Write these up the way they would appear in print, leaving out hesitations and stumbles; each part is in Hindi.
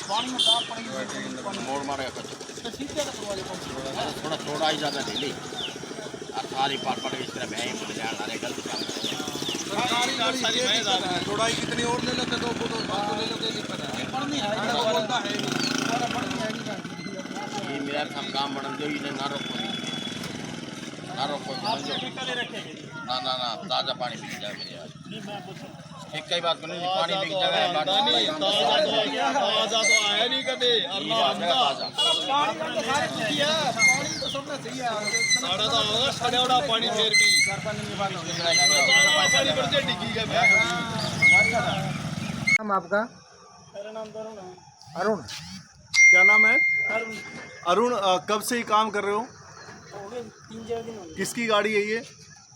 पानी में दाल पड़ी मोड़ मारेगा तो सीधे दरवाजे पर थोड़ा थोड़ा ही ज़्यादा ढीली और सारी पार पड़ गई इस तरह भैं मुड़ जाए अरे गलत काम सरकारी है थोड़ा कितनी और ले लेते दो फोटो ले लेते दिक्कत है पढ़नी है बोलता है ये मेरा हम काम बढ़ जो इन्हें ना रोको ना ना ना ताज़ा पानी पी जाए मेरे यार एक कई बात नहीं पानी बिक जाएगा ताजा तो आया नहीं कभी साढ़ा तो होगा साढ़ा पानी फिर भी पानी बढ़ते डिग्गी का नाम आपका? मेरा नाम वरुण है। अरुण। क्या नाम है? अरुण अरुण कब से ही काम कर रहे हो? हो गए 3-4 दिन हो गए। किसकी गाड़ी है ये?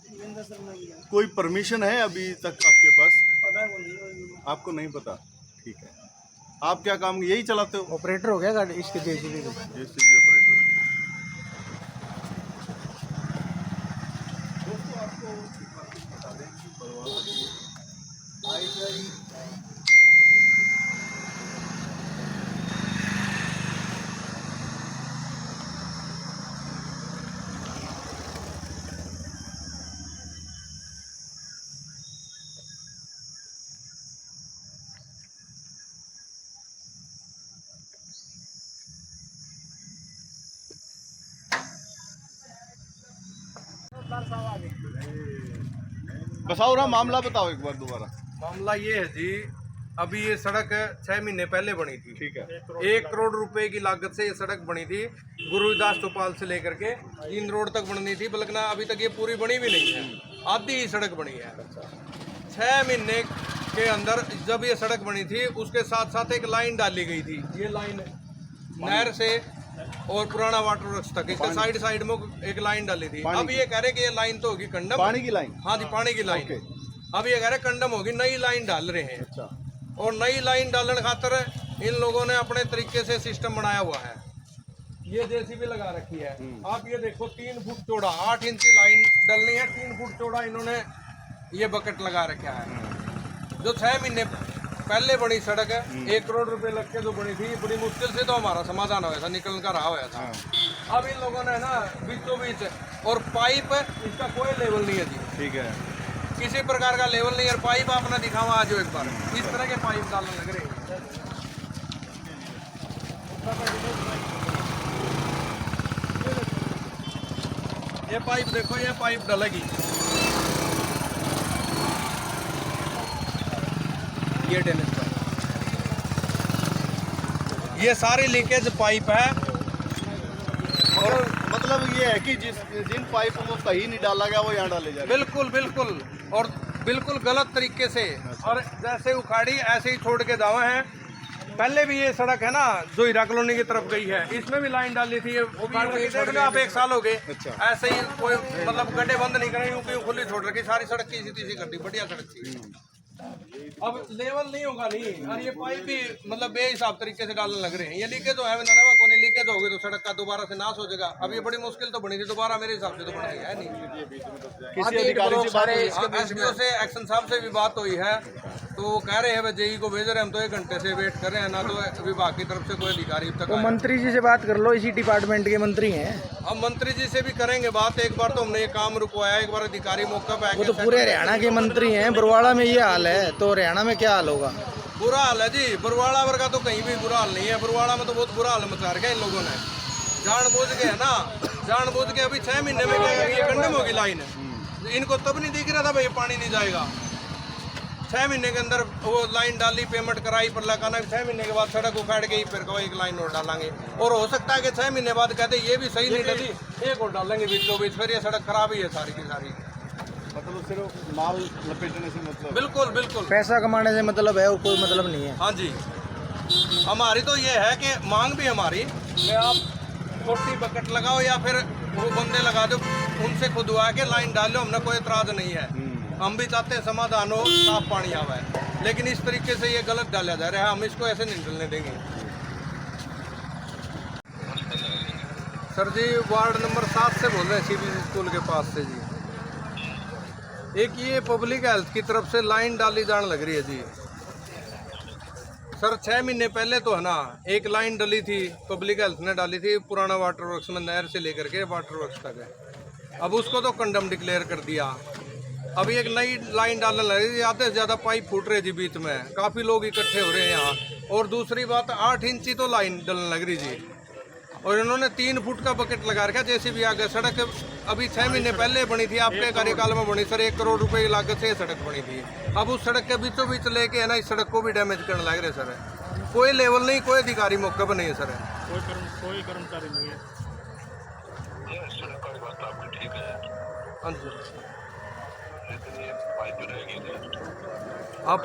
वीरेंद्र शर्मा की है। कोई परमिशन है अभी तक आपके पास? पता है कौन सी आपको नहीं पता? ठीक है। आप क्या काम यही चलाते हो? ऑपरेटर हो गया गाड़ी इसके जेसीबी का? JCB operator. दोस्तों आपको बता दें कि बरवाला की ITI बताओ ना, मामला बताओ एक बार दोबारा। मामला ये है जी, अभी ये सड़क 6 महीने पहले बनी थी। ठीक है। 1 करोड़ रुपए की लागत से ये सड़क बनी थी। गुरुदास चौपाल से लेकर के 3 रोड तक बननी थी, बल्कि अभी तक ये पूरी बनी भी नहीं है, आधी ही सड़क बनी है। 6 महीने के अंदर जब ये सड़क बनी थी उसके साथ साथ एक लाइन डाली गई थी। ये लाइन नहर से और पुराना वाटर वर्क्स तक इसके साइड में एक लाइन डाली थी। अब ये कह रहे कि ये लाइन तो होगी कंडम, पानी की लाइन। हाँ जी, पानी की लाइन। अब ये कह रहे कंडम होगी, नई लाइन डाल रहे हैं। अच्छा। और नई लाइन डालने खातर इन लोगों ने अपने तरीके से सिस्टम बनाया हुआ है। ये जेसीबी लगा रखी है। आप ये देखो 3 फुट चौड़ा 8 इंच की लाइन डालनी है, 3 फुट चौड़ा इन्होंने ये बकेट लगा रखा है। जो 6 महीने पहले बनी सड़क है, 1 करोड़ रुपए लग के जो बनी थी, बड़ी मुश्किल से तो हमारा समाधान हुआ था, निकल कर रहा हुआ था। अब इन लोगों ने ना बीचों बीच और पाइप इसका कोई लेवल नहीं है जी। ठीक है। किसी प्रकार का लेवल नहीं है। पाइप आपने दिखावा आज एक बार, इस तरह के पाइप डालने लग रहे हैं। ये पाइप देखो, ये पाइप डलेगी। ये टेनिस पाइप, ये सारी लीकेज पाइप है। और मतलब ये है कि जिन पाइपों को कहीं नहीं डाला गया वो यहाँ डाले जा रहे हैं। बिल्कुल बिल्कुल, और बिल्कुल गलत तरीके से, और जैसे उखाड़ी ऐसे ही छोड़ के दावा है। पहले भी ये सड़क है ना जो हीरा कॉलोनी की तरफ गई है, इसमें भी लाइन डाली थी, उखाड़ के देख लो आप, 1 साल हो गए। अच्छा। ऐसे ही कोई मतलब गड्ढे बंद नहीं करे, यूं खुली छोड़ रखी, सारी सड़क की सीधी कर दी, बढ़िया सड़क थी। अब लेवल नहीं होगा नहीं, और ये पाइप भी मतलब बेहिसाब तरीके से डालने लग रहे हैं। ये लीकेज तो है ना, कोई लीकेज हो गई तो सड़क का दोबारा से नाश हो जाएगा। अब ये बड़ी मुश्किल तो बनी थी, दोबारा मेरे हिसाब से तो बनी है नहीं। किसी अधिकारी से बात हुई? एसडीओ से, एक्शन साहब से भी बात हुई है, तो वो कह रहे हैं जेई को भेज रहे हैं, हम तो 1 घंटे से वेट कर रहे हैं, ना तो विभाग की तरफ से कोई अधिकारी अब तक तो आया। मंत्री जी से बात कर लो, इसी डिपार्टमेंट के मंत्री हैं। हम मंत्री जी से भी करेंगे बात। एक बार तो हमने ये काम रुकवाया, एक बार अधिकारी मौका पे वो तो आके, पूरे हरियाणा के मंत्री हैं, बरवाड़ा में ये हाल है तो हरियाणा में क्या हाल होगा? बुरा हाल है जी। बरवाड़ा वर्गा तो कहीं भी बुरा हाल नहीं है, बरवाड़ा में तो बहुत बुरा हाल मचा रखा है इन लोगों ने, जानबूझ के है ना, जानबूझ के। अभी 6 महीने में क्या ये कंडम होगी लाइन, इनको तब नहीं दिख रहा था भाई पानी नहीं जाएगा। 6 महीने के अंदर वो लाइन डाली, पेमेंट कराई, पर लगाना 6 महीने के बाद सड़क उखाड़ गई, फिर कहो 1 लाइन और डालेंगे। और हो सकता है कि 6 महीने बाद कहते ये भी सही नहीं डली, 1 और डालेंगे बीचों बीच, फिर ये सड़क खराब ही है सारी की सारी। मतलब सिर्फ माल लपेटने से मतलब? बिल्कुल बिल्कुल, पैसा कमाने से मतलब है और कोई मतलब नहीं है। हाँ जी। हमारी तो ये है कि मांग भी हमारी कि आप छोटी बकेट लगाओ या फिर वो बंदे लगा दो, उनसे खुदवा के लाइन डालो, हमने कोई एतराज नहीं है। हम भी चाहते हैं समाधान हो, साफ पानी आवा है, लेकिन इस तरीके से ये गलत डाला जा रहा है, हम इसको ऐसे नहीं डलने देंगे। सर जी वार्ड नंबर 7 से बोल रहे हैं, सीबीएसई स्कूल के पास से जी। एक ये पब्लिक हेल्थ की तरफ से लाइन डाली जाने लग रही है जी। सर 6 महीने पहले तो है ना एक लाइन डली थी, पब्लिक हेल्थ ने डाली थी पुराना वाटर वर्क्स में, नहर से लेकर के वाटर वर्क्स तक है। अब उसको तो कंडम डिक्लेयर कर दिया। अभी एक नई लाइन डालने लगी, आधे से ज़्यादा पाइप फूट रहे जी बीच में, काफ़ी लोग इकट्ठे हो रहे हैं यहाँ। और दूसरी बात 8 इंची तो लाइन डलने लग रही जी, और इन्होंने 3 फुट का बकेट लगा रखा जैसे भी आगे। सड़क अभी 6 महीने पहले बनी थी, आपके कार्यकाल में बनी सर, 1 करोड़ रुपए की लागत से ये सड़क बनी थी। अब उस सड़क के बीचों बीच लेके है ना इस सड़क को भी डैमेज करने लग रहे सर। कोई लेवल नहीं, कोई अधिकारी मौके पर नहीं है सर, कोई कर्मचारी नहीं है। हाँ जी। अब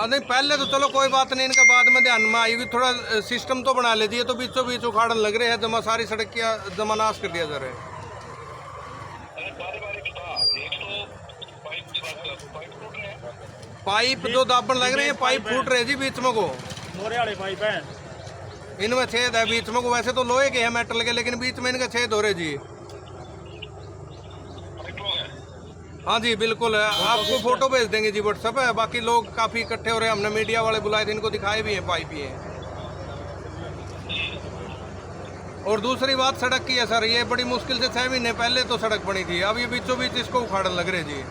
नहीं पहले तो चलो कोई बात नहीं, इनका बाद में ध्यान में आई, थोड़ा सिस्टम तो बना लीजिए। तो बीचों बीच उखाड़न लग रहे हैं, जमा सारी सड़क किया जमा नाश कर दिया जा रहा है। पाइप जो दाबन लग रहे हैं, पाइप फूट रहे जी बीच में को, मोरे वाले पाइप है, इनमें छेद है बीच में को। वैसे तो लोहे के हैं मेटल के, लेकिन बीच में इनका छेद हो रहे जी। हाँ जी बिल्कुल है, आपको फोटो भेज देंगे जी व्हाट्सएप है। बाकी लोग काफी इकट्ठे हो रहे हैं, हमने मीडिया वाले बुलाए थे, इनको दिखाए भी हैं पाइप ये। और दूसरी बात सड़क की है सर, ये बड़ी मुश्किल से 6 महीने पहले तो सड़क बनी थी, अब ये बीचों बीच इसको उखाड़न लग रहे जी।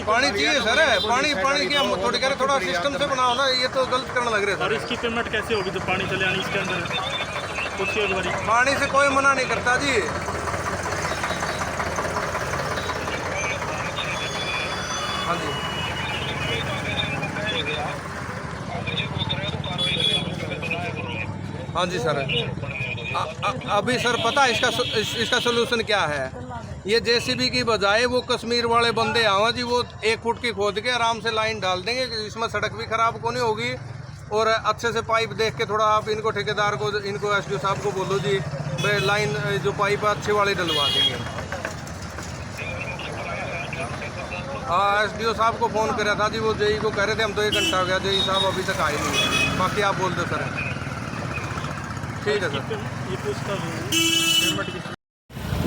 पानी चाहिए सर, पानी की हम थोड़ी कह रहे, थोड़ा सिस्टम से बनाओ ना, ये तो गलत करने लग रहे सर। और इसकी पेमेंट कैसे होगी जब पानी चले आनी इसके अंदर? पानी से कोई मना नहीं करता जी। हाँ जी हाँ जी सर। अभी सर पता है इसका सोल्यूशन क्या है? ये जेसीबी की बजाय वो कश्मीर वाले बंदे आवा जी, वो 1 फुट की खोद के आराम से लाइन डाल देंगे, इसमें सड़क भी खराब को नहीं होगी। और अच्छे से पाइप देख के थोड़ा आप इनको ठेकेदार को, इनको एसडीओ साहब को बोलो जी, भाई लाइन जो पाइप है अच्छे वाले डलवा देंगे। हाँ एसडीओ साहब को फ़ोन करा था जी, वो जेई को कह रहे थे, हम तो 1 घंटा हो गया, जेई साहब अभी तक आए नहीं है। बाकी आप बोल दो सर। ठीक है सर।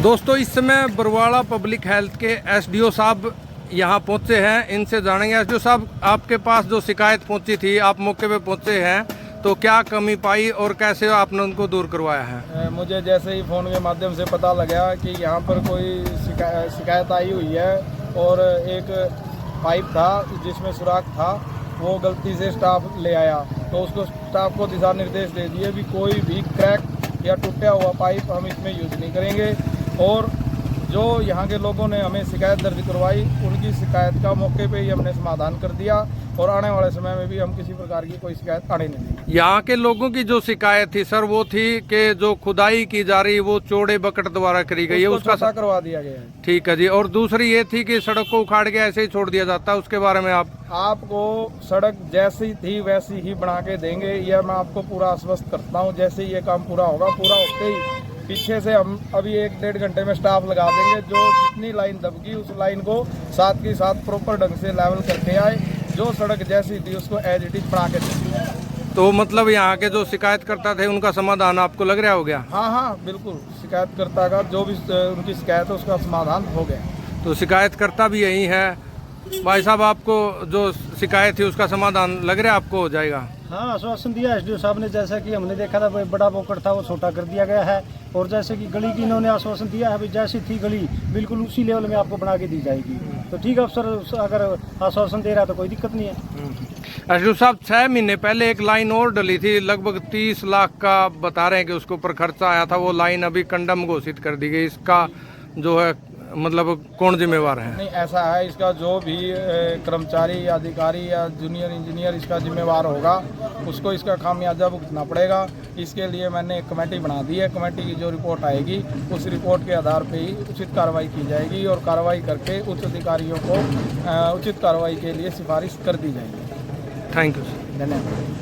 दोस्तों इस समय बरवाड़ा पब्लिक हेल्थ के एसडीओ साहब यहाँ पहुँचे हैं, इनसे जानेंगे। एसडीओ साहब आपके पास जो शिकायत पहुँची थी, आप मौके पे पहुँचे हैं, तो क्या कमी पाई और कैसे आपने उनको दूर करवाया है? मुझे जैसे ही फ़ोन के माध्यम से पता लगा कि यहाँ पर कोई शिकायत आई हुई है और एक पाइप था जिसमें सुराख था, वो गलती से स्टाफ ले आया, तो उसको स्टाफ को दिशा निर्देश दे दिए भी कोई भी क्रैक या टूटा हुआ पाइप हम इसमें यूज़ नहीं करेंगे। और जो यहाँ के लोगों ने हमें शिकायत दर्ज करवाई, उनकी शिकायत का मौके पे ही हमने समाधान कर दिया और आने वाले समय में भी हम किसी प्रकार की कोई शिकायत आने नहीं देंगे। यहाँ के लोगों की जो शिकायत थी सर, वो थी कि जो खुदाई की जा रही वो चौड़े बकेट द्वारा करी गई है, उसका करवा दिया गया है। ठीक है जी। और दूसरी ये थी कि सड़क को उखाड़ के ऐसे ही छोड़ दिया जाता है, उसके बारे में आपको सड़क जैसी थी वैसी ही बना के देंगे, यह मैं आपको पूरा आश्वस्त करता हूँ। जैसे ही ये काम पूरा होगा, पूरा होते ही पीछे से हम अभी 1-1.5 घंटे में स्टाफ लगा देंगे, जो जितनी लाइन दबगी उस लाइन को साथ के साथ प्रॉपर ढंग से लेवल करके आए, जो सड़क जैसी थी उसको एज इट इज बना के देंगे। तो मतलब यहाँ के जो शिकायत करता थे उनका समाधान आपको लग रहा हो गया? हाँ बिल्कुल, शिकायतकर्ता का जो भी उनकी शिकायत है उसका समाधान हो गया। तो शिकायतकर्ता भी यही है। भाई साहब आपको जो शिकायत थी उसका समाधान लग रहा है आपको हो जाएगा? हाँ आश्वासन दिया एसडीओ साहब ने, जैसा कि हमने देखा था बड़ा बोकड़ था वो छोटा कर दिया गया है, और जैसे कि गली की इन्होंने आश्वासन दिया है जैसी थी गली बिल्कुल उसी लेवल में आपको बना के दी जाएगी। तो ठीक है अफसर अगर आश्वासन दे रहा है तो कोई दिक्कत नहीं है। एसडीओ साहब 6 महीने पहले एक लाइन और डली थी, लगभग 30 लाख का बता रहे हैं कि उसके ऊपर खर्चा आया था, वो लाइन अभी कंडम घोषित कर दी गई। इसका जो है मतलब कौन जिम्मेवार है? नहीं ऐसा है, इसका जो भी कर्मचारी या अधिकारी या जूनियर इंजीनियर इसका जिम्मेवार होगा, उसको इसका खामियाजा भुगतना पड़ेगा। इसके लिए मैंने एक कमेटी बना दी है, कमेटी की जो रिपोर्ट आएगी उस रिपोर्ट के आधार पे ही उचित कार्रवाई की जाएगी और कार्रवाई करके उच्च अधिकारियों को उचित कार्रवाई के लिए सिफारिश कर दी जाएगी। Thank you. धन्यवाद।